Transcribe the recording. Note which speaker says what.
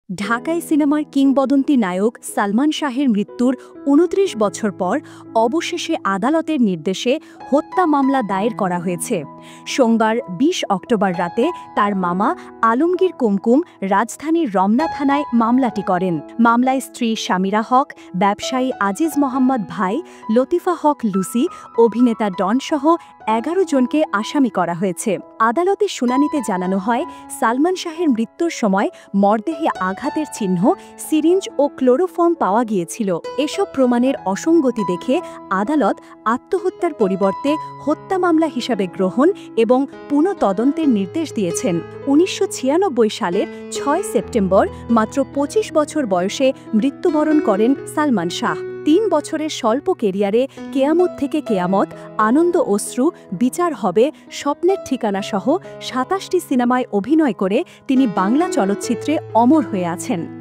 Speaker 1: ঢাকাই সিনেমার কিংবদন্তি নায়ক সালমান শাহের মৃত্যুর ২৯ বছর পর অবশেষে আদালতের নির্দেশে হত্যা মামলা দায়ের করা হয়েছে। সোমবার ২০ অক্টোবর রাতে তার মামা আলমগীর কুমকুম রাজধানীর রমনা থানায় মামলাটি করেন। মামলায় স্ত্রী শামিরা হক, ব্যবসায়ী আজিজ মোহাম্মদ ভাই, লতিফা হক লুসি, অভিনেতা ডনসহ ১১ জনকে আসামি করা হয়েছে। আদালতে শুনানিতে জানানো হয়, সালমান শাহের মৃত্যুর সময় মরদেহে আঘাতের চিহ্ন, সিরিঞ্জ ও ক্লোরোফর্ম পাওয়া গিয়েছিল। এসব প্রমাণের অসঙ্গতি দেখে আদালত আত্মহত্যার পরিবর্তে হত্যা মামলা হিসাবে গ্রহণ এবং পুনঃতদন্তের নির্দেশ দিয়েছেন। ১৯৯৬ সালের ৬ সেপ্টেম্বর মাত্র ২৫ বছর বয়সে মৃত্যুবরণ করেন সালমান শাহ। ৩ বছরের স্বল্প কেরিয়ারে কেয়ামত থেকে কেয়ামত, আনন্দ অশ্রু, বিচার হবে, স্বপ্নের ঠিকানা সহ ২৭টি সিনেমায় অভিনয় করে তিনি বাংলা চলচ্চিত্রে অমর হয়ে আছেন।